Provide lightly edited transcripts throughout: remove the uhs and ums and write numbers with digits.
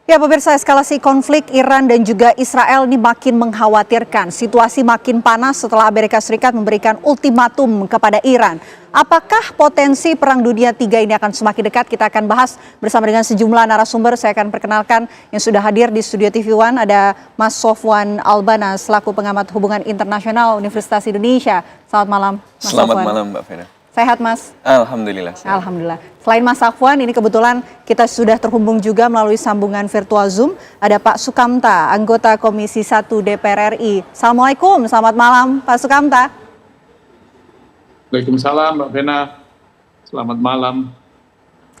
Ya, pemirsa, eskalasi konflik Iran dan juga Israel ini makin mengkhawatirkan. Situasi makin panas setelah Amerika Serikat memberikan ultimatum kepada Iran. Apakah potensi Perang Dunia III ini akan semakin dekat? Kita akan bahas bersama dengan sejumlah narasumber. Saya akan perkenalkan yang sudah hadir di Studio TV One. Ada Mas Sofwan Albana selaku pengamat hubungan internasional Universitas Indonesia. Selamat malam, Mas Selamat Sofwan. malam, Mbak Vena. Sehat, Mas? Alhamdulillah. Sehat. Alhamdulillah. Selain Mas Safwan, ini kebetulan kita sudah terhubung juga melalui sambungan virtual Zoom. Ada Pak Sukamta, anggota Komisi 1 DPR RI. Assalamualaikum, selamat malam Pak Sukamta. Waalaikumsalam Mbak Vena, selamat malam.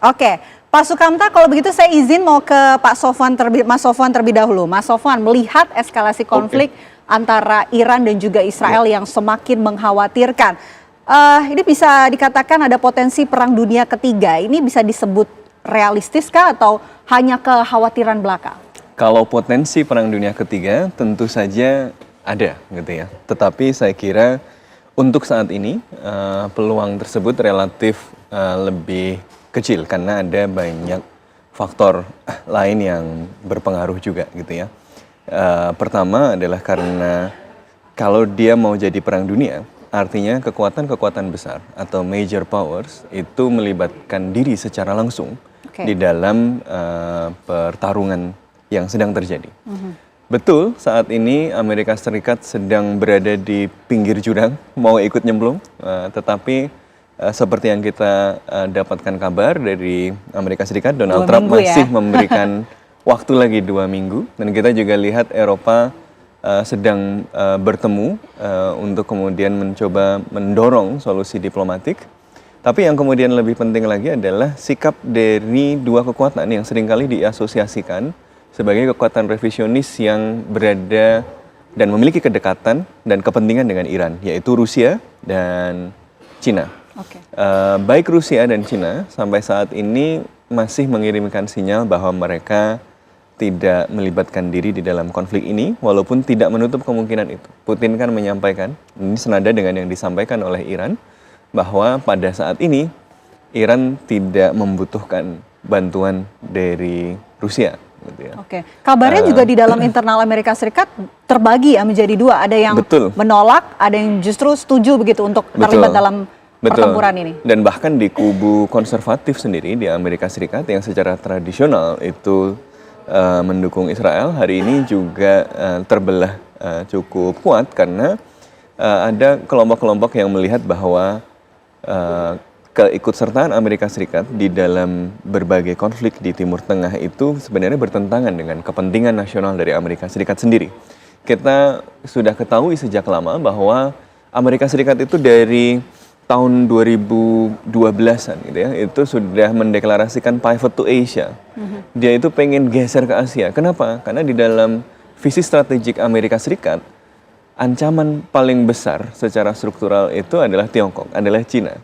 Oke, Pak Sukamta, kalau begitu saya izin mau ke Pak Sofwan Mas Sofwan terlebih dahulu. Mas Sofwan, melihat eskalasi konflik antara Iran dan juga Israel yang semakin mengkhawatirkan. Ini bisa dikatakan ada potensi Perang Dunia Ketiga. Ini bisa disebut realistiskah atau hanya kekhawatiran belaka? Kalau potensi Perang Dunia Ketiga tentu saja ada gitu ya. Tetapi saya kira untuk saat ini peluang tersebut relatif lebih kecil karena ada banyak faktor lain yang berpengaruh juga gitu ya. Pertama adalah karena kalau dia mau jadi perang dunia, artinya kekuatan-kekuatan besar atau major powers itu melibatkan diri secara langsung di dalam pertarungan yang sedang terjadi. Betul, saat ini Amerika Serikat sedang berada di pinggir jurang, mau ikut nyemplung, tetapi seperti yang kita dapatkan kabar dari Amerika Serikat, Donald Trump masih memberikan waktu lagi 2 minggu, dan kita juga lihat Eropa sedang bertemu untuk kemudian mencoba mendorong solusi diplomatik. Tapi yang kemudian lebih penting lagi adalah sikap dari dua kekuatan yang seringkali diasosiasikan sebagai kekuatan revisionis yang berada dan memiliki kedekatan dan kepentingan dengan Iran, yaitu Rusia dan Cina. Baik Rusia dan Cina sampai saat ini masih mengirimkan sinyal bahwa mereka tidak melibatkan diri di dalam konflik ini, walaupun tidak menutup kemungkinan itu. Putin kan menyampaikan, ini senada dengan yang disampaikan oleh Iran, bahwa pada saat ini Iran tidak membutuhkan bantuan dari Rusia. Gitu ya. Kabarnya juga di dalam internal Amerika Serikat terbagi ya menjadi dua. Ada yang menolak, ada yang justru setuju begitu untuk terlibat dalam pertempuran ini. Dan bahkan di kubu konservatif sendiri di Amerika Serikat yang secara tradisional itu mendukung Israel, hari ini juga terbelah cukup kuat karena ada kelompok-kelompok yang melihat bahwa keikutsertaan Amerika Serikat di dalam berbagai konflik di Timur Tengah itu sebenarnya bertentangan dengan kepentingan nasional dari Amerika Serikat sendiri. Kita sudah ketahui sejak lama bahwa Amerika Serikat itu dari tahun 2012-an gitu ya, itu sudah mendeklarasikan pivot to Asia. Dia itu pengen geser ke Asia. Kenapa? Karena di dalam visi strategik Amerika Serikat, ancaman paling besar secara struktural itu adalah Tiongkok, adalah Cina.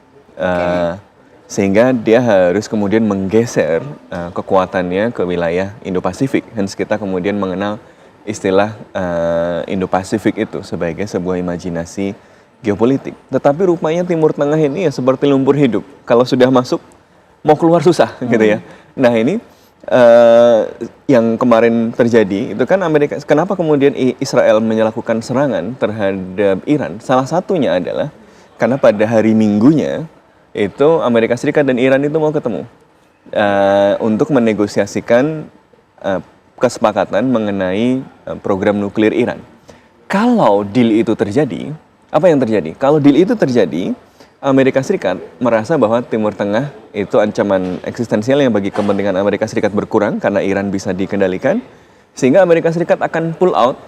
Sehingga dia harus kemudian menggeser kekuatannya ke wilayah Indo-Pasifik. Hence kita kemudian mengenal istilah Indo-Pasifik itu sebagai sebuah imajinasi geopolitik. Tetapi rupanya Timur Tengah ini ya seperti lumpur hidup. Kalau sudah masuk, mau keluar susah gitu ya. Nah ini yang kemarin terjadi, itu kan Amerika, kenapa kemudian Israel melakukan serangan terhadap Iran? Salah satunya adalah karena pada hari Minggunya, itu Amerika Serikat dan Iran itu mau ketemu untuk menegosiasikan kesepakatan mengenai program nuklir Iran. Kalau deal itu terjadi, apa yang terjadi? Kalau deal itu terjadi, Amerika Serikat merasa bahwa Timur Tengah itu ancaman eksistensial yang bagi kepentingan Amerika Serikat berkurang karena Iran bisa dikendalikan, sehingga Amerika Serikat akan pull out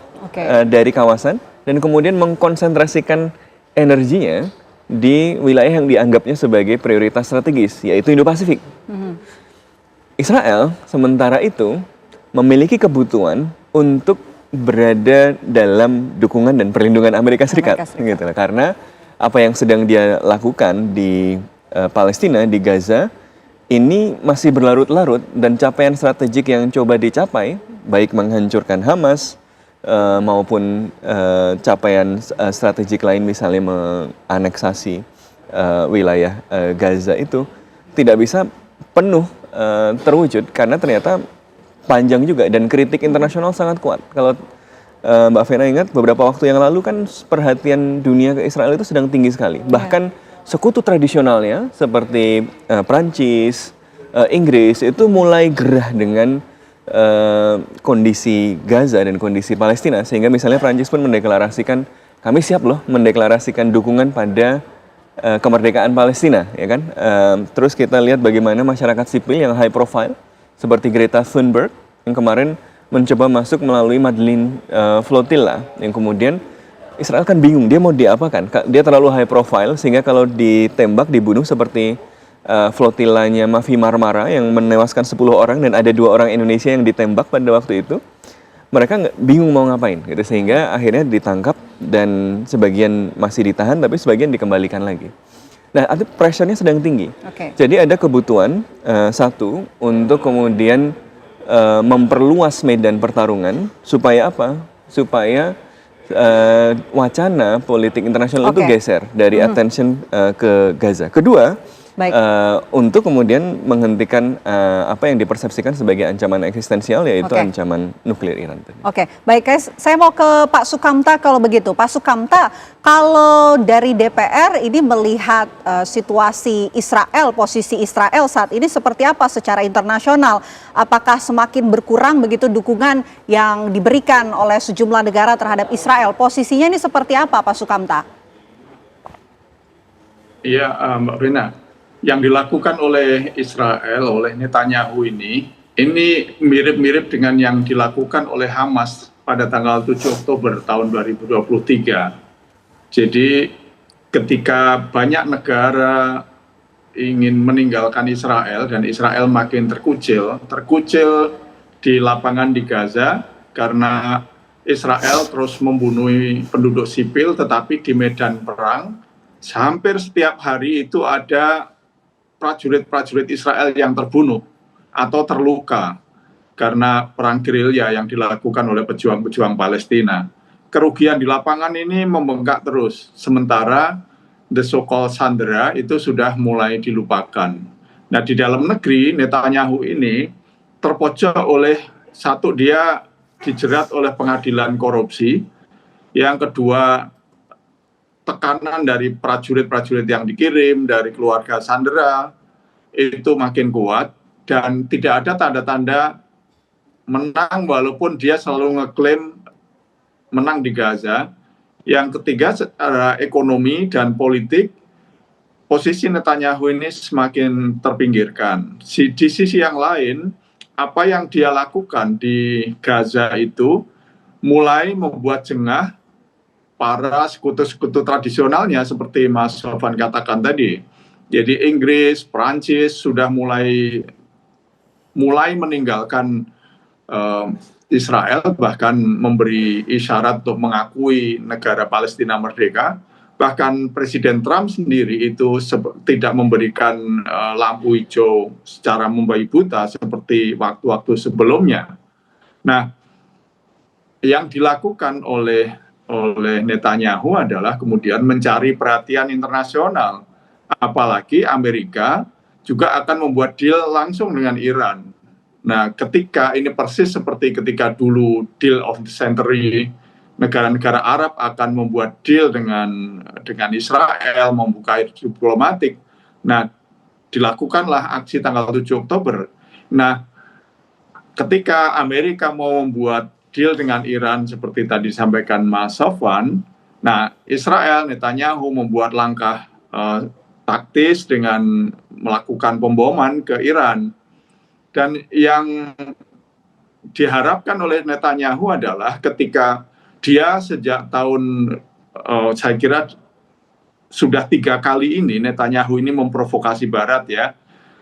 dari kawasan dan kemudian mengkonsentrasikan energinya di wilayah yang dianggapnya sebagai prioritas strategis, yaitu Indo-Pasifik. Israel sementara itu memiliki kebutuhan untuk berada dalam dukungan dan perlindungan Amerika Serikat. Gitu. Karena apa yang sedang dia lakukan di Palestina, di Gaza, ini masih berlarut-larut dan capaian strategik yang coba dicapai, baik menghancurkan Hamas maupun capaian strategik lain misalnya menganeksasi wilayah Gaza itu tidak bisa penuh terwujud karena ternyata panjang juga dan kritik internasional sangat kuat. Kalau Mbak Vena ingat beberapa waktu yang lalu kan perhatian dunia ke Israel itu sedang tinggi sekali. Bahkan sekutu tradisionalnya seperti Prancis, Inggris itu mulai gerah dengan kondisi Gaza dan kondisi Palestina, sehingga misalnya Prancis pun mendeklarasikan kami siap loh mendeklarasikan dukungan pada kemerdekaan Palestina, ya kan? Terus kita lihat bagaimana masyarakat sipil yang high profile seperti Greta Thunberg yang kemarin mencoba masuk melalui Madlin Flotilla, yang kemudian Israel kan bingung dia mau diapakan. Dia terlalu high profile sehingga kalau ditembak dibunuh seperti flotillanya Mavi Marmara yang menewaskan 10 orang dan ada 2 orang Indonesia yang ditembak pada waktu itu. Mereka bingung mau ngapain gitu, sehingga akhirnya ditangkap dan sebagian masih ditahan tapi sebagian dikembalikan lagi. Nah, itu pressure-nya sedang tinggi. Jadi ada kebutuhan satu untuk kemudian memperluas medan pertarungan supaya apa? Supaya wacana politik internasional itu geser dari attention ke Gaza. Kedua, untuk kemudian menghentikan apa yang dipersepsikan sebagai ancaman eksistensial, yaitu ancaman nuklir Iran. Baik guys, saya mau ke Pak Sukamta kalau begitu. Pak Sukamta, kalau dari DPR ini melihat situasi Israel, posisi Israel saat ini seperti apa secara internasional? Apakah semakin berkurang begitu dukungan yang diberikan oleh sejumlah negara terhadap Israel? Posisinya ini seperti apa, Pak Sukamta? Iya, Mbak Vena. Yang dilakukan oleh Israel, oleh Netanyahu ini mirip-mirip dengan yang dilakukan oleh Hamas pada tanggal 7 Oktober tahun 2023. Jadi ketika banyak negara ingin meninggalkan Israel dan Israel makin terkucil di lapangan di Gaza karena Israel terus membunuh penduduk sipil, tetapi di medan perang hampir setiap hari itu ada prajurit-prajurit Israel yang terbunuh atau terluka karena perang gerilya yang dilakukan oleh pejuang-pejuang Palestina. Kerugian di lapangan ini membengkak terus, sementara the so-called Sandera itu sudah mulai dilupakan. Nah, di dalam negeri Netanyahu ini terpojok oleh satu, dia dijerat oleh pengadilan korupsi, yang kedua tekanan dari prajurit-prajurit yang dikirim dari keluarga Sandera itu makin kuat dan tidak ada tanda-tanda menang walaupun dia selalu ngeklaim menang di Gaza. Yang ketiga, secara ekonomi dan politik posisi Netanyahu ini semakin terpinggirkan. Di sisi yang lain, apa yang dia lakukan di Gaza itu mulai membuat jengah para sekutu-sekutu tradisionalnya seperti Mas Sofwan katakan tadi. Jadi Inggris, Prancis sudah mulai meninggalkan Israel, bahkan memberi isyarat untuk mengakui negara Palestina merdeka. Bahkan Presiden Trump sendiri itu tidak memberikan lampu hijau secara membabi buta seperti waktu-waktu sebelumnya. Nah, yang dilakukan oleh Netanyahu adalah kemudian mencari perhatian internasional. Apalagi Amerika juga akan membuat deal langsung dengan Iran. Nah, ketika ini persis seperti ketika dulu deal of the century, negara-negara Arab akan membuat deal dengan Israel, membuka diplomatik. Nah, dilakukanlah aksi tanggal 7 Oktober. Nah, ketika Amerika mau membuat deal dengan Iran seperti tadi disampaikan Mas Sofwan, nah Israel, Netanyahu membuat langkah taktis dengan melakukan pemboman ke Iran. Dan yang diharapkan oleh Netanyahu adalah ketika dia sejak tahun, saya kira sudah 3 kali ini Netanyahu ini memprovokasi Barat ya.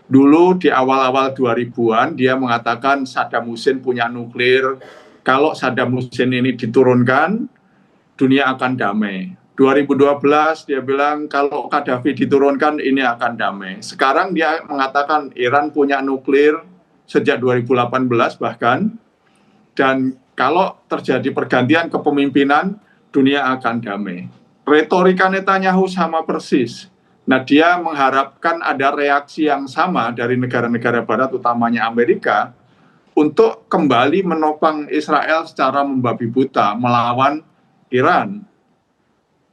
Dulu di awal-awal 2000-an dia mengatakan Saddam Hussein punya nuklir. Kalau Saddam Hussein ini diturunkan, dunia akan damai. 2012 dia bilang kalau Gaddafi diturunkan ini akan damai. Sekarang dia mengatakan Iran punya nuklir sejak 2018 bahkan. Dan kalau terjadi pergantian kepemimpinan, dunia akan damai. Retorika Netanyahu sama persis. Nah, dia mengharapkan ada reaksi yang sama dari negara-negara Barat, utamanya Amerika, untuk kembali menopang Israel secara membabi buta melawan Iran.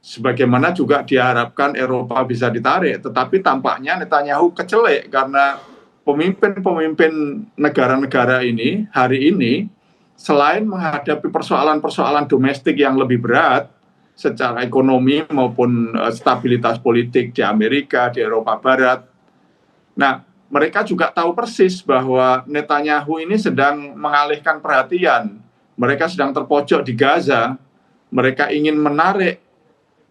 Sebagaimana juga diharapkan Eropa bisa ditarik, tetapi tampaknya Netanyahu kecelek karena pemimpin-pemimpin negara-negara ini hari ini selain menghadapi persoalan-persoalan domestik yang lebih berat secara ekonomi maupun stabilitas politik di Amerika, di Eropa Barat. Nah, mereka juga tahu persis bahwa Netanyahu ini sedang mengalihkan perhatian. Mereka sedang terpojok di Gaza. Mereka ingin menarik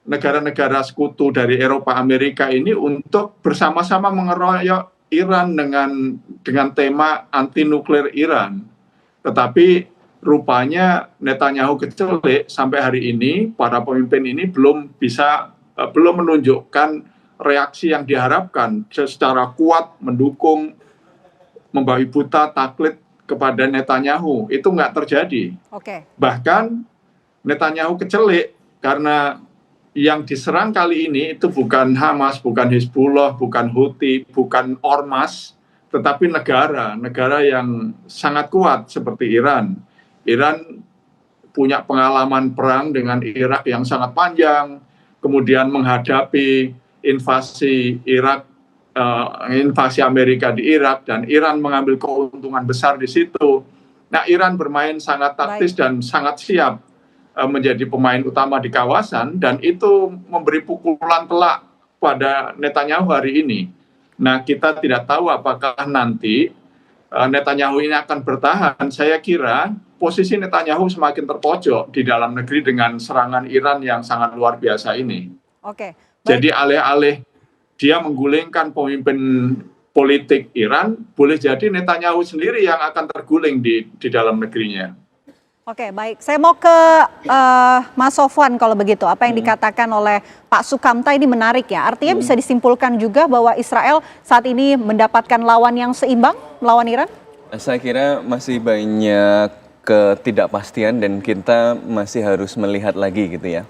negara-negara sekutu dari Eropa Amerika ini untuk bersama-sama mengeroyok Iran dengan tema anti nuklir Iran. Tetapi rupanya Netanyahu kecelek sampai hari ini para pemimpin ini belum menunjukkan reaksi yang diharapkan secara kuat mendukung membabi buta taklid kepada Netanyahu. Itu nggak terjadi. Bahkan Netanyahu kecelek karena yang diserang kali ini itu bukan Hamas, bukan Hizbullah, bukan Houthi, bukan ormas, tetapi negara yang sangat kuat seperti Iran. Iran punya pengalaman perang dengan Irak yang sangat panjang, kemudian menghadapi invasi Amerika di Irak, dan Iran mengambil keuntungan besar di situ. Nah, Iran bermain sangat taktis dan sangat siap menjadi pemain utama di kawasan, dan itu memberi pukulan telak pada Netanyahu hari ini. Nah, kita tidak tahu apakah nanti Netanyahu ini akan bertahan. Saya kira posisi Netanyahu semakin terpojok di dalam negeri dengan serangan Iran yang sangat luar biasa ini. Jadi alih-alih dia menggulingkan pemimpin politik Iran, boleh jadi Netanyahu sendiri yang akan terguling di dalam negerinya. Baik. Saya mau ke Mas Sofwan kalau begitu. Apa yang dikatakan oleh Pak Sukamta ini menarik ya. Artinya bisa disimpulkan juga bahwa Israel saat ini mendapatkan lawan yang seimbang melawan Iran? Saya kira masih banyak ketidakpastian dan kita masih harus melihat lagi gitu ya.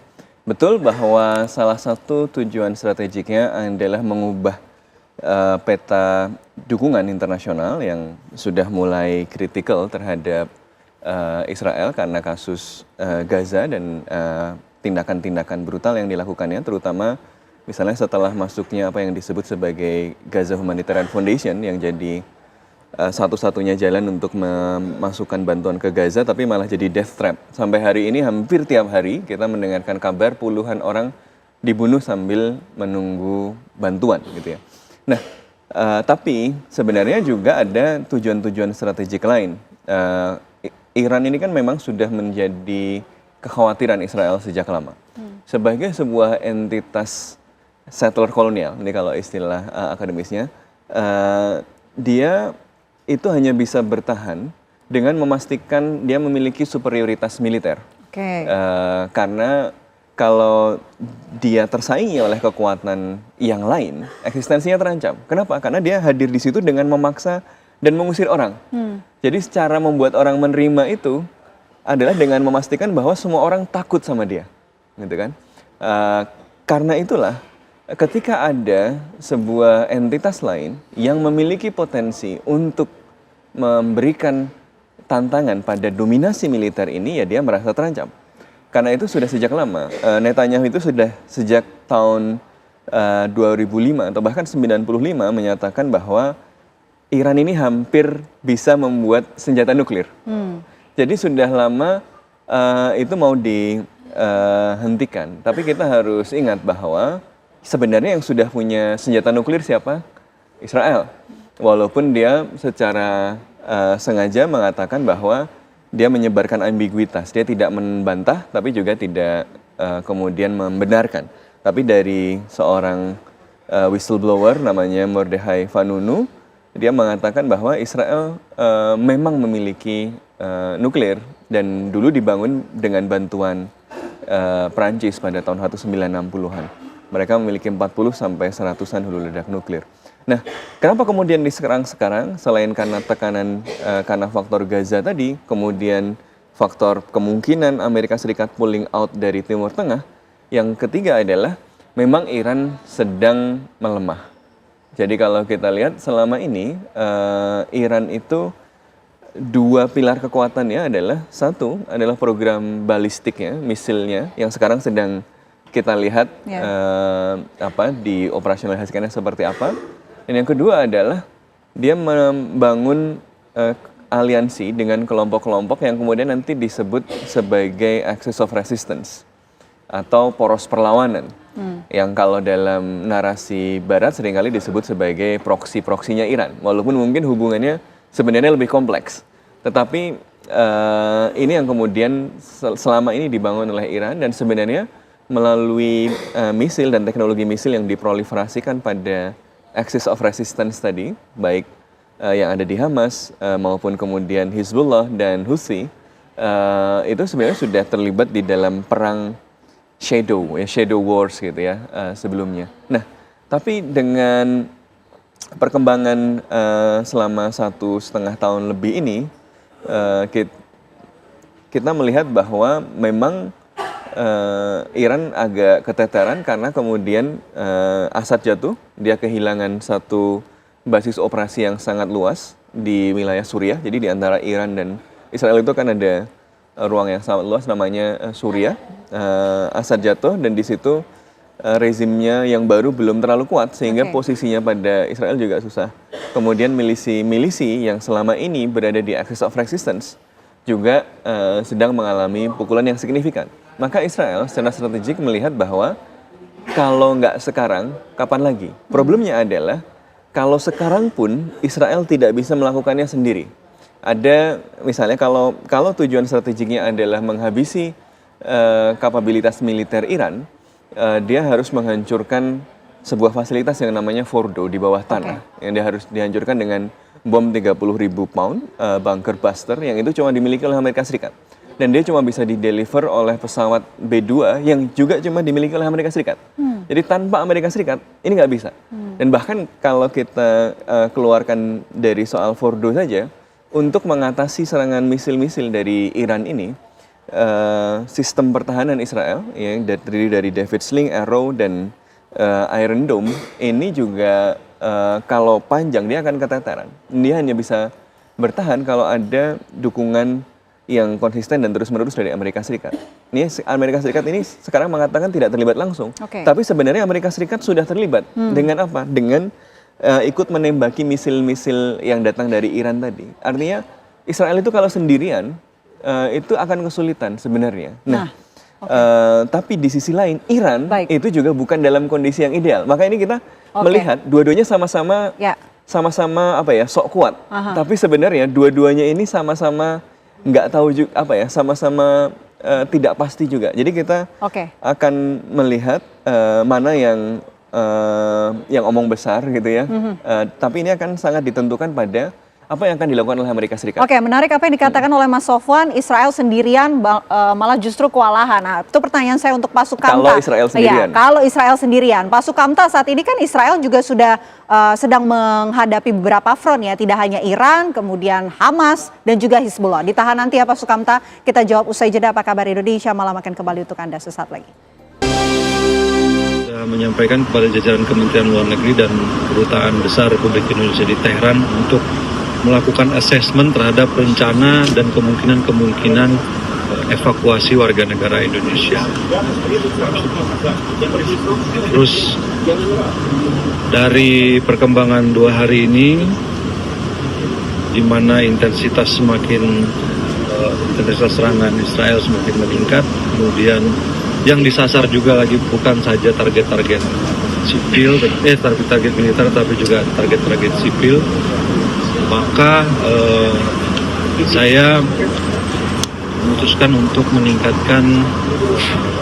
Betul bahwa salah satu tujuan strategiknya adalah mengubah peta dukungan internasional yang sudah mulai kritikal terhadap Israel karena kasus Gaza dan tindakan-tindakan brutal yang dilakukannya, terutama misalnya setelah masuknya apa yang disebut sebagai Gaza Humanitarian Foundation yang jadi satu-satunya jalan untuk memasukkan bantuan ke Gaza, tapi malah jadi death trap. Sampai hari ini hampir tiap hari kita mendengarkan kabar puluhan orang dibunuh sambil menunggu bantuan gitu ya. Nah, tapi sebenarnya juga ada tujuan-tujuan strategik lain. Iran ini kan memang sudah menjadi kekhawatiran Israel sejak lama. Sebagai sebuah entitas settler kolonial, ini kalau istilah akademisnya, dia itu hanya bisa bertahan dengan memastikan dia memiliki superioritas militer. Karena kalau dia tersaingi oleh kekuatan yang lain, eksistensinya terancam. Kenapa? Karena dia hadir di situ dengan memaksa dan mengusir orang. Jadi cara membuat orang menerima itu adalah dengan memastikan bahwa semua orang takut sama dia, gitu kan? Karena itulah ketika ada sebuah entitas lain yang memiliki potensi untuk memberikan tantangan pada dominasi militer ini, ya dia merasa terancam. Karena itu sudah sejak lama. Netanyahu itu sudah sejak tahun 2005 atau bahkan 95 menyatakan bahwa Iran ini hampir bisa membuat senjata nuklir. Jadi sudah lama itu mau dihentikan. Tapi kita harus ingat bahwa sebenarnya yang sudah punya senjata nuklir siapa? Israel. Walaupun dia secara sengaja mengatakan bahwa dia menyebarkan ambiguitas. Dia tidak membantah tapi juga tidak kemudian membenarkan. Tapi dari seorang whistleblower namanya Mordechai Vanunu, dia mengatakan bahwa Israel memang memiliki nuklir dan dulu dibangun dengan bantuan Prancis pada tahun 1960-an. Mereka memiliki 40 sampai 100-an hulu ledak nuklir. Nah, kenapa kemudian diserang sekarang selain karena tekanan karena faktor Gaza tadi, kemudian faktor kemungkinan Amerika Serikat pulling out dari Timur Tengah, yang ketiga adalah memang Iran sedang melemah. Jadi kalau kita lihat selama ini Iran itu dua pilar kekuatannya adalah satu adalah program balistiknya, misilnya yang sekarang sedang kita lihat dioperasionalisasikannya seperti apa. Dan yang kedua adalah dia membangun aliansi dengan kelompok-kelompok yang kemudian nanti disebut sebagai axis of resistance atau poros perlawanan. Yang kalau dalam narasi barat seringkali disebut sebagai proksi-proksinya Iran. Walaupun mungkin hubungannya sebenarnya lebih kompleks. Tetapi ini yang kemudian selama ini dibangun oleh Iran dan sebenarnya melalui misil dan teknologi misil yang diproliferasikan pada axis of resistance tadi, baik yang ada di Hamas maupun kemudian Hizbullah dan Houthi, itu sebenarnya sudah terlibat di dalam perang shadow wars gitu ya sebelumnya. Nah, tapi dengan perkembangan selama 1,5 tahun lebih ini, kita melihat bahwa memang Iran agak keteteran karena kemudian Assad jatuh, dia kehilangan satu basis operasi yang sangat luas di wilayah Suriah. Jadi di antara Iran dan Israel itu kan ada ruang yang sangat luas namanya Suriah. Assad jatuh dan di situ rezimnya yang baru belum terlalu kuat sehingga posisinya pada Israel juga susah. Kemudian milisi yang selama ini berada di axis of resistance juga sedang mengalami pukulan yang signifikan. Maka Israel secara strategik melihat bahwa kalau nggak sekarang, kapan lagi? Problemnya adalah kalau sekarang pun Israel tidak bisa melakukannya sendiri. Ada misalnya kalau tujuan strategiknya adalah menghabisi kapabilitas militer Iran, dia harus menghancurkan sebuah fasilitas yang namanya Fordo di bawah tanah, yang dia harus dihancurkan dengan bom 30.000 pound, bunker buster, yang itu cuma dimiliki oleh Amerika Serikat. Dan dia cuma bisa dideliver oleh pesawat B-2 yang juga cuma dimiliki oleh Amerika Serikat. Jadi tanpa Amerika Serikat, ini nggak bisa. Dan bahkan kalau kita keluarkan dari soal Fordo saja, untuk mengatasi serangan misil-misil dari Iran ini, sistem pertahanan Israel yang terdiri dari David Sling, Arrow, dan Iron Dome, ini juga kalau panjang dia akan keteteran. Dia hanya bisa bertahan kalau ada dukungan yang konsisten dan terus-menerus dari Amerika Serikat. Ini Amerika Serikat ini sekarang mengatakan tidak terlibat langsung, tapi sebenarnya Amerika Serikat sudah terlibat. Dengan apa? Dengan ikut menembaki misil-misil yang datang dari Iran tadi. Artinya Israel itu kalau sendirian itu akan kesulitan sebenarnya. Tapi di sisi lain Iran itu juga bukan dalam kondisi yang ideal. Maka ini kita melihat dua-duanya sama-sama sok kuat. Tapi sebenarnya dua-duanya ini sama-sama nggak tahu juga sama-sama tidak pasti juga. Jadi kita akan melihat mana yang omong besar gitu ya. Tapi ini akan sangat ditentukan pada apa yang akan dilakukan oleh Amerika Serikat. Menarik apa yang dikatakan oleh Mas Sofwan, Israel sendirian malah justru kewalahan. Nah, itu pertanyaan saya untuk Pak Sukamta. Kalau Israel sendirian. Kalau Israel sendirian. Pak Sukamta, saat ini kan Israel juga sudah sedang menghadapi beberapa front ya, tidak hanya Iran, kemudian Hamas dan juga Hizbullah. Ditahan nanti ya Pak Sukamta, kita jawab usai jeda. Apa kabar Indonesia, malam akan kembali untuk Anda sesaat lagi. Saya menyampaikan kepada jajaran Kementerian Luar Negeri dan Kedutaan Besar Republik Indonesia di Tehran untuk melakukan asesmen terhadap rencana dan kemungkinan evakuasi warga negara Indonesia. Terus dari perkembangan 2 hari ini, di mana intensitas serangan Israel semakin meningkat, kemudian yang disasar juga lagi bukan saja target-target sipil, target militer, tapi juga target-target sipil. Maka saya memutuskan untuk meningkatkan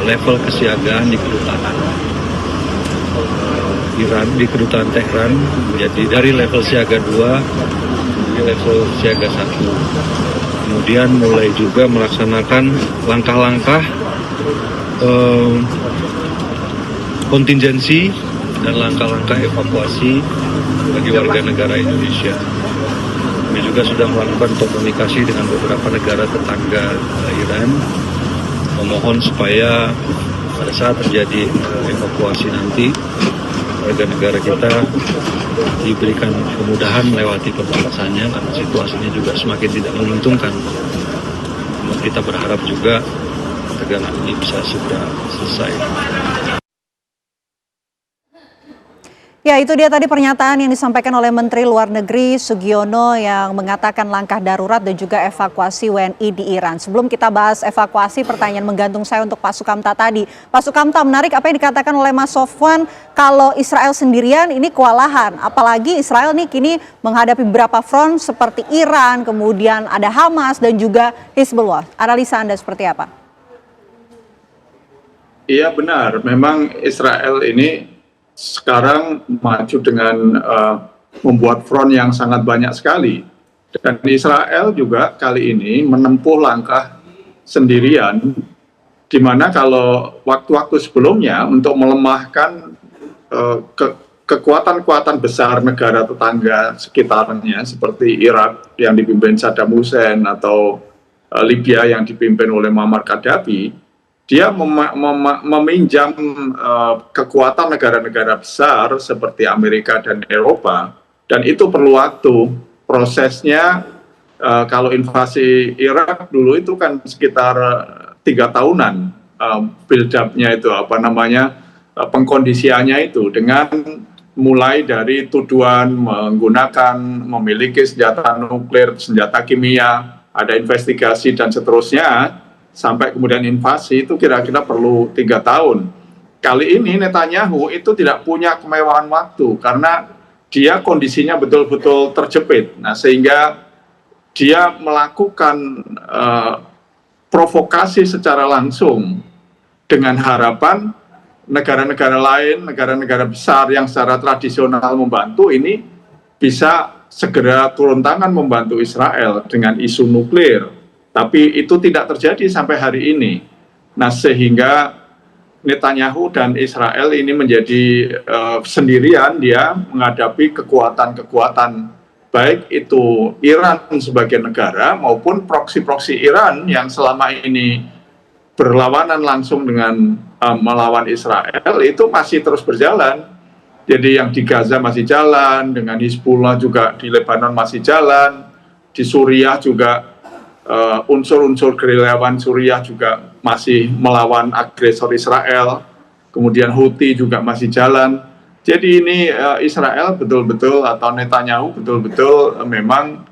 level kesiagaan di kedutaan Iran, di kedutaan Tehran, menjadi dari level siaga 2 ke level siaga 1. Kemudian mulai juga melaksanakan langkah-langkah kontingensi dan langkah-langkah evakuasi bagi warga negara Indonesia. Kami juga sudah melakukan komunikasi dengan beberapa negara tetangga Iran, memohon supaya pada saat terjadi evakuasi nanti warga negara kita diberikan kemudahan melewati perbatasannya karena situasinya juga semakin tidak menguntungkan. Kita berharap juga tegangan ini bisa segera selesai. Ya, itu dia tadi pernyataan yang disampaikan oleh Menteri Luar Negeri Sugiono yang mengatakan langkah darurat dan juga evakuasi WNI di Iran. Sebelum kita bahas evakuasi, pertanyaan menggantung saya untuk Pak Sukamta tadi. Pak Sukamta, menarik apa yang dikatakan oleh Mas Sofwan, kalau Israel sendirian ini kewalahan. Apalagi Israel nih kini menghadapi beberapa front seperti Iran, kemudian ada Hamas dan juga Hizbullah. Analisa Anda seperti apa? Iya benar, memang Israel ini sekarang maju dengan membuat front yang sangat banyak sekali. Dan Israel juga kali ini menempuh langkah sendirian, di mana kalau waktu-waktu sebelumnya untuk melemahkan kekuatan-kekuatan besar negara tetangga sekitarnya seperti Irak yang dipimpin Saddam Hussein atau Libya yang dipimpin oleh Muammar Gaddafi, dia meminjam kekuatan negara-negara besar seperti Amerika dan Eropa, dan itu perlu waktu. Prosesnya kalau invasi Irak dulu itu kan sekitar 3 tahunan build up-nya itu, pengkondisiannya itu, dengan mulai dari tuduhan menggunakan, memiliki senjata nuklir, senjata kimia, ada investigasi dan seterusnya, sampai kemudian invasi itu kira-kira perlu 3 tahun. Kali ini Netanyahu itu tidak punya kemewahan waktu karena dia kondisinya betul-betul terjepit. Nah, sehingga dia melakukan provokasi secara langsung dengan harapan negara-negara lain, negara-negara besar yang secara tradisional membantu ini bisa segera turun tangan membantu Israel dengan isu nuklir. Tapi itu tidak terjadi sampai hari ini. Nah, sehingga Netanyahu dan Israel ini menjadi sendirian dia menghadapi kekuatan-kekuatan, baik itu Iran sebagai negara maupun proksi-proksi Iran yang selama ini berlawanan langsung dengan melawan Israel itu masih terus berjalan. Jadi yang di Gaza masih jalan, dengan Hizbullah juga di Lebanon masih jalan, di Suriah juga unsur-unsur gerilyawan Suriah juga masih melawan agresor Israel, kemudian Houthi juga masih jalan. Jadi ini Israel betul-betul atau Netanyahu betul-betul memang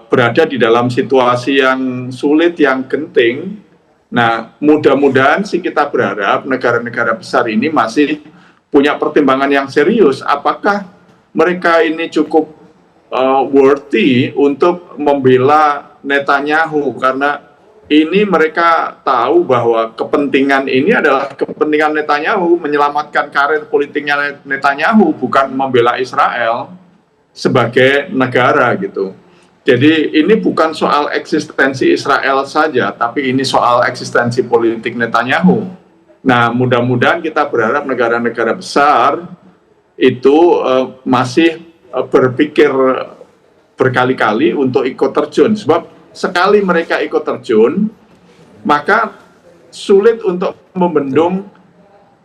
berada di dalam situasi yang sulit, yang genting. Nah, mudah-mudahan sih kita berharap negara-negara besar ini masih punya pertimbangan yang serius. Apakah mereka ini cukup worthy untuk membela Netanyahu, karena ini mereka tahu bahwa kepentingan ini adalah kepentingan Netanyahu, menyelamatkan karir politiknya Netanyahu, bukan membela Israel sebagai negara gitu. Jadi ini bukan soal eksistensi Israel saja, tapi ini soal eksistensi politik Netanyahu. Nah, mudah-mudahan kita berharap negara-negara besar itu masih berpikir berkali-kali untuk ikut terjun, sebab sekali mereka ikut terjun, maka sulit untuk membendung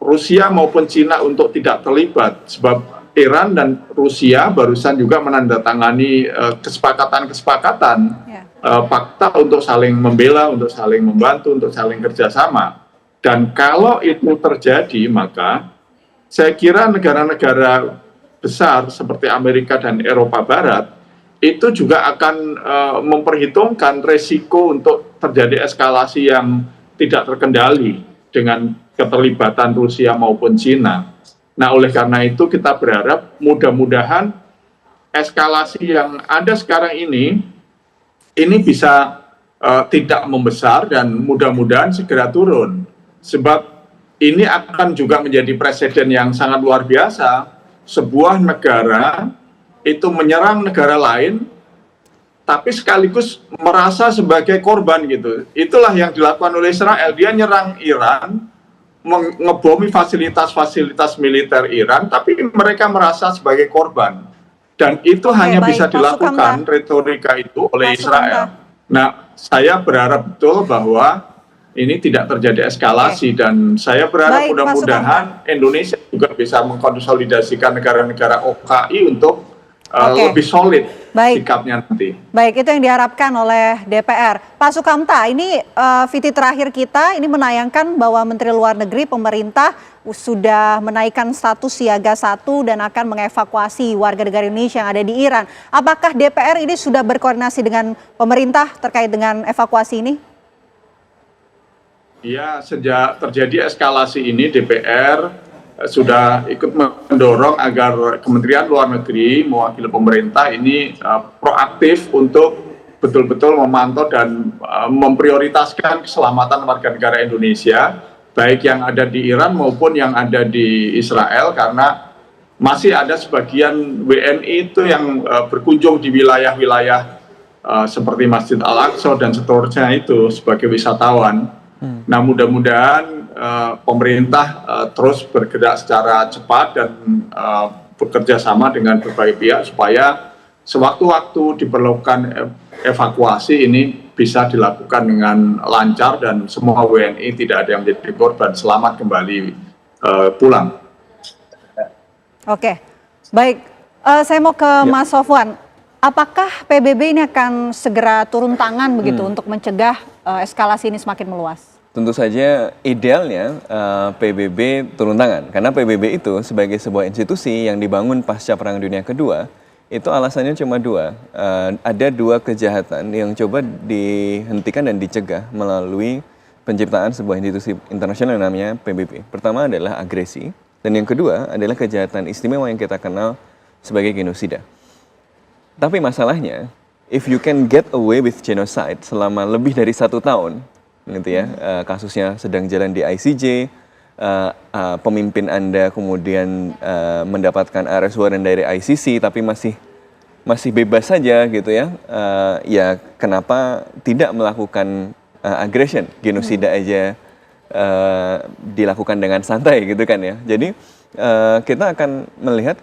Rusia maupun Cina untuk tidak terlibat, sebab Iran dan Rusia barusan juga menandatangani kesepakatan-kesepakatan, fakta untuk saling membela, untuk saling membantu, untuk saling kerjasama. Dan kalau itu terjadi, maka saya kira negara-negara besar seperti Amerika dan Eropa Barat itu juga akan memperhitungkan resiko untuk terjadi eskalasi yang tidak terkendali dengan keterlibatan Rusia maupun Cina. Nah, oleh karena itu kita berharap mudah-mudahan eskalasi yang ada sekarang ini bisa tidak membesar dan mudah-mudahan segera turun. Sebab ini akan juga menjadi presiden yang sangat luar biasa, sebuah negara itu menyerang negara lain, tapi sekaligus merasa sebagai korban gitu. Itulah yang dilakukan oleh Israel. Dia nyerang Iran, ngebomi fasilitas-fasilitas militer Iran, tapi mereka merasa sebagai korban. Dan itu hanya bisa dilakukan retorika itu oleh Israel. Nah, saya berharap betul bahwa ini tidak terjadi eskalasi. Dan saya berharap Baik, Pak mudah-mudahan Indonesia juga bisa mengkonsolidasikan negara-negara OKI untuk lebih solid sikapnya nanti. Baik, itu yang diharapkan oleh DPR. Pak Sukamta, ini VT terakhir kita ini menayangkan bahwa Menteri Luar Negeri pemerintah sudah menaikkan status siaga 1 dan akan mengevakuasi warga negara Indonesia yang ada di Iran. Apakah DPR ini sudah berkoordinasi dengan pemerintah terkait dengan evakuasi ini? Ya, sejak terjadi eskalasi ini DPR sudah ikut mendorong agar Kementerian Luar Negeri mewakili pemerintah ini proaktif untuk betul-betul memantau dan memprioritaskan keselamatan warga negara Indonesia, baik yang ada di Iran maupun yang ada di Israel, karena masih ada sebagian WNI itu yang berkunjung di wilayah-wilayah seperti Masjid Al-Aqsa dan seterusnya itu sebagai wisatawan. Nah, mudah-mudahan pemerintah terus bergerak secara cepat dan bekerja sama dengan berbagai pihak supaya sewaktu-waktu diperlukan evakuasi ini bisa dilakukan dengan lancar dan semua WNI tidak ada yang menjadi korban, selamat kembali pulang. Oke, baik. Saya mau ke Mas Sofwan. Apakah PBB ini akan segera turun tangan begitu untuk mencegah eskalasi ini semakin meluas? Tentu saja idealnya PBB turun tangan, karena PBB itu sebagai sebuah institusi yang dibangun pasca Perang Dunia Kedua, itu alasannya cuma dua. Ada dua kejahatan yang coba dihentikan dan dicegah melalui penciptaan sebuah institusi internasional yang namanya PBB. Pertama adalah agresi, dan yang kedua adalah kejahatan istimewa yang kita kenal sebagai genosida. Tapi masalahnya, if you can get away with genocide selama lebih dari 1 tahun, gitu ya, kasusnya sedang jalan di ICJ, pemimpin Anda kemudian mendapatkan arrest warrant dari ICC tapi masih bebas saja gitu ya, ya kenapa tidak melakukan aggression, genosida aja dilakukan dengan santai gitu kan ya. Jadi kita akan melihat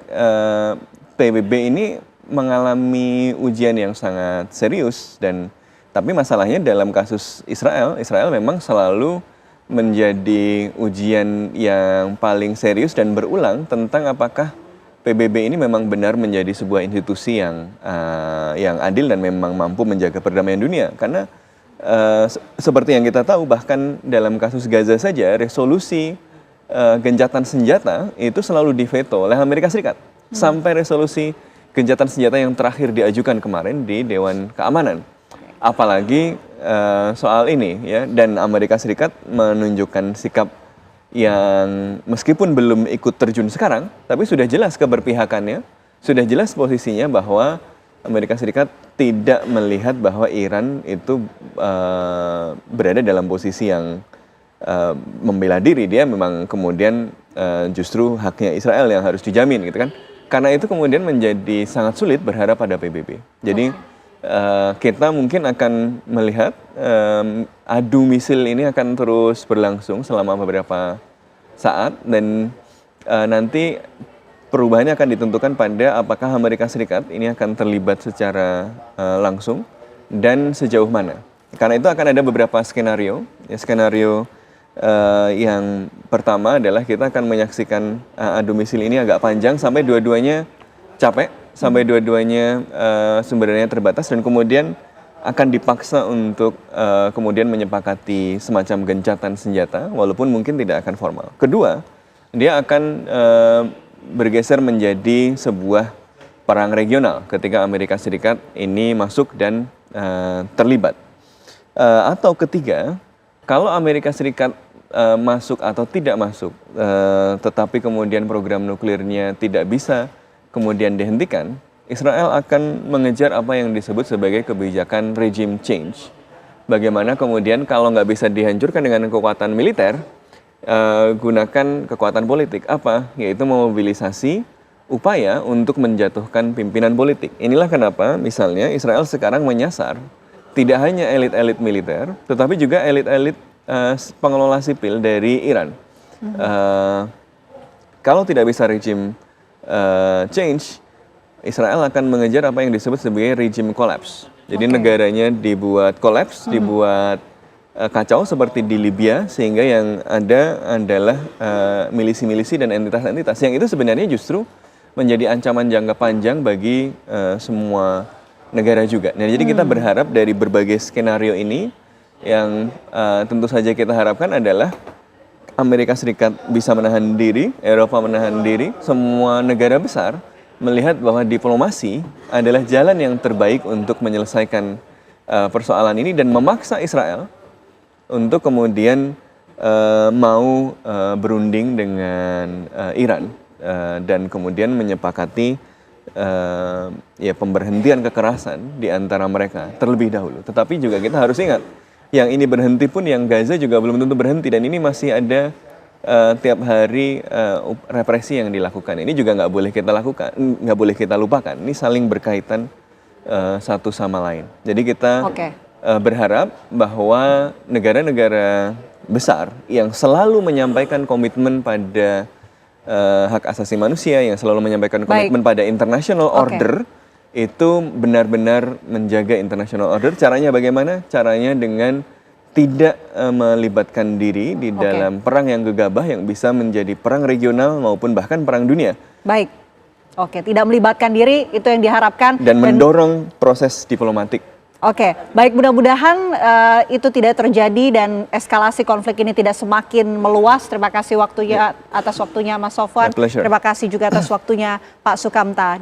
PBB ini mengalami ujian yang sangat serius, dan tapi masalahnya dalam kasus Israel memang selalu menjadi ujian yang paling serius dan berulang tentang apakah PBB ini memang benar menjadi sebuah institusi yang adil dan memang mampu menjaga perdamaian dunia. Karena seperti yang kita tahu, bahkan dalam kasus Gaza saja resolusi gencatan senjata itu selalu diveto oleh Amerika Serikat. Sampai resolusi gencatan senjata yang terakhir diajukan kemarin di Dewan Keamanan. Apalagi soal ini ya, dan Amerika Serikat menunjukkan sikap yang meskipun belum ikut terjun sekarang, tapi sudah jelas keberpihakannya, sudah jelas posisinya bahwa Amerika Serikat tidak melihat bahwa Iran itu berada dalam posisi yang membela diri. Dia memang kemudian justru haknya Israel yang harus dijamin gitu kan. Karena itu kemudian menjadi sangat sulit berharap pada PBB. Jadi kita mungkin akan melihat adu misil ini akan terus berlangsung selama beberapa saat, dan nanti perubahannya akan ditentukan pada apakah Amerika Serikat ini akan terlibat secara langsung dan sejauh mana. Karena itu akan ada beberapa skenario. Ya, skenario yang pertama adalah kita akan menyaksikan adu misil ini agak panjang sampai dua-duanya capek, sampai dua-duanya sumber dayanya terbatas, dan kemudian akan dipaksa untuk kemudian menyepakati semacam gencatan senjata, walaupun mungkin tidak akan formal. Kedua, dia akan bergeser menjadi sebuah perang regional ketika Amerika Serikat ini masuk dan terlibat. Atau ketiga, kalau Amerika Serikat masuk atau tidak masuk, tetapi kemudian program nuklirnya tidak bisa kemudian dihentikan, Israel akan mengejar apa yang disebut sebagai kebijakan regime change. Bagaimana kemudian kalau nggak bisa dihancurkan dengan kekuatan militer, gunakan kekuatan politik. Apa? Yaitu memobilisasi upaya untuk menjatuhkan pimpinan politik. Inilah kenapa misalnya Israel sekarang menyasar tidak hanya elit-elit militer, tetapi juga elit-elit pengelola sipil dari Iran. Kalau tidak bisa regime change, Israel akan mengejar apa yang disebut sebagai regime collapse. Jadi negaranya dibuat collapse, dibuat kacau seperti di Libya, sehingga yang ada adalah milisi-milisi dan entitas-entitas yang itu sebenarnya justru menjadi ancaman jangka panjang bagi semua negara juga. Nah, jadi kita berharap dari berbagai skenario ini yang tentu saja kita harapkan adalah Amerika Serikat bisa menahan diri, Eropa menahan diri, semua negara besar melihat bahwa diplomasi adalah jalan yang terbaik untuk menyelesaikan persoalan ini dan memaksa Israel untuk kemudian mau berunding dengan Iran dan kemudian menyepakati ya pemberhentian kekerasan di antara mereka terlebih dahulu. Tetapi juga kita harus ingat, yang ini berhenti pun yang Gaza juga belum tentu berhenti, dan ini masih ada tiap hari represi yang dilakukan. Ini juga nggak boleh kita lakukan, nggak boleh kita lupakan. Ini saling berkaitan satu sama lain. Jadi kita berharap bahwa negara-negara besar yang selalu menyampaikan komitmen pada hak asasi manusia, yang selalu menyampaikan komitmen pada international order, itu benar-benar menjaga international order. Caranya bagaimana? Caranya dengan tidak melibatkan diri di dalam perang yang gegabah yang bisa menjadi perang regional maupun bahkan perang dunia. Baik, oke, tidak melibatkan diri itu yang diharapkan. Dan mendorong proses diplomatik. Oke, baik, mudah-mudahan itu tidak terjadi dan eskalasi konflik ini tidak semakin meluas. Terima kasih atas waktunya Mas Sofwan. Terima kasih juga atas waktunya Pak Sukamta.